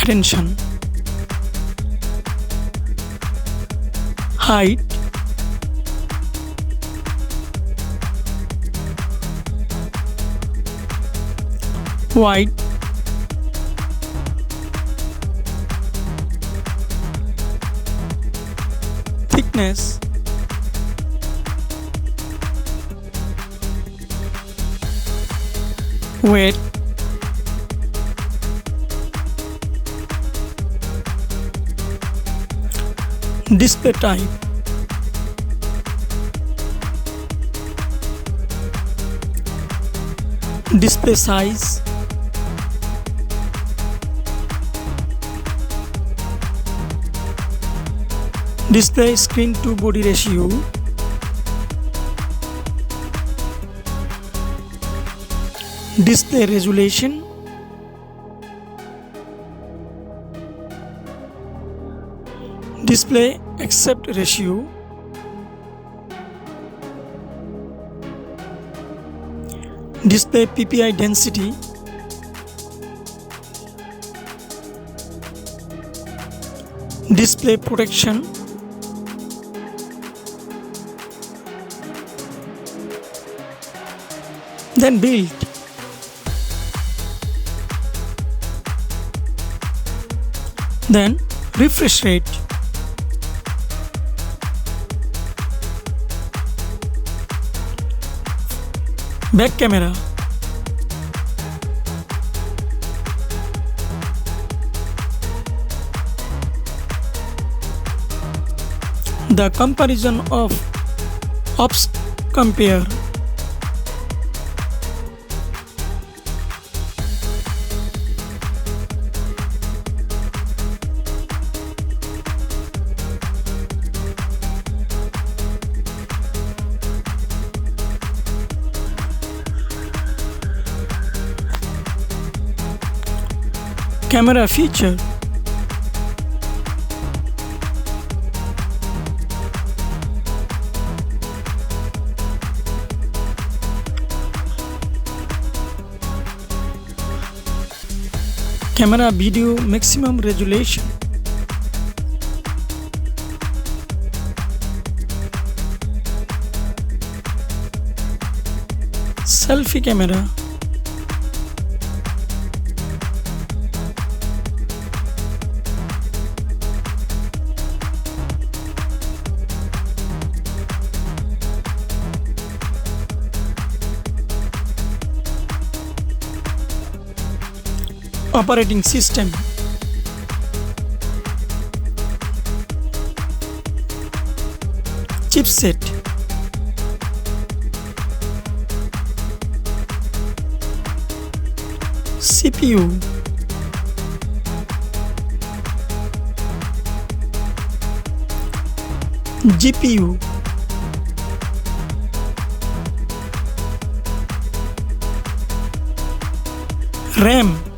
attention, height, weight, thickness, weight, display type, display size, display screen to body ratio, display resolution, display aspect ratio, display PPI density, display protection, then build. Then refresh rate. Back camera. The comparison of OFS Compare. Camera feature. Camera video maximum resolution. Selfie camera. Operating system. Chipset. CPU. GPU. RAM.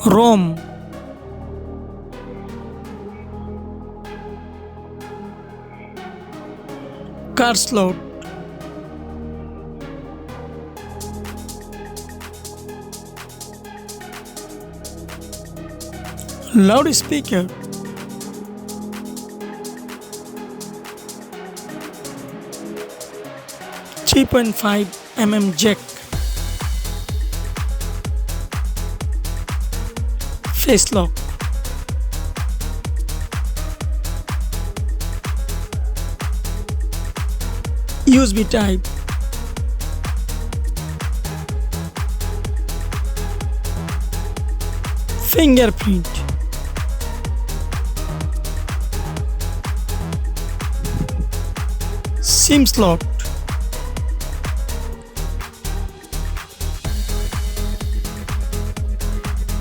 ROM. Card slot. Loudspeaker. .5 jack. Face lock. USB type. Fingerprint. SIM slot.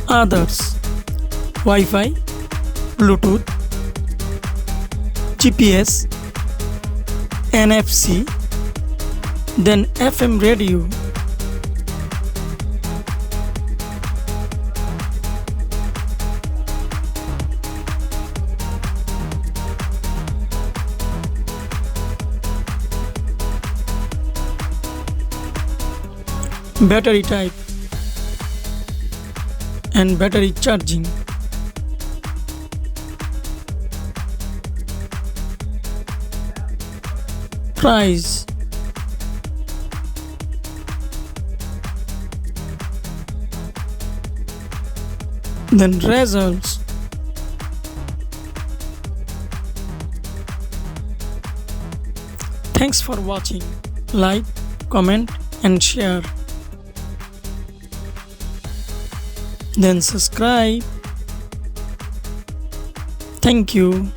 Others. Wi-Fi, Bluetooth, GPS, NFC, then FM radio. battery type and battery charging. Price. Then results. Thanks for watching. Like, comment and share. Then subscribe. Thank you.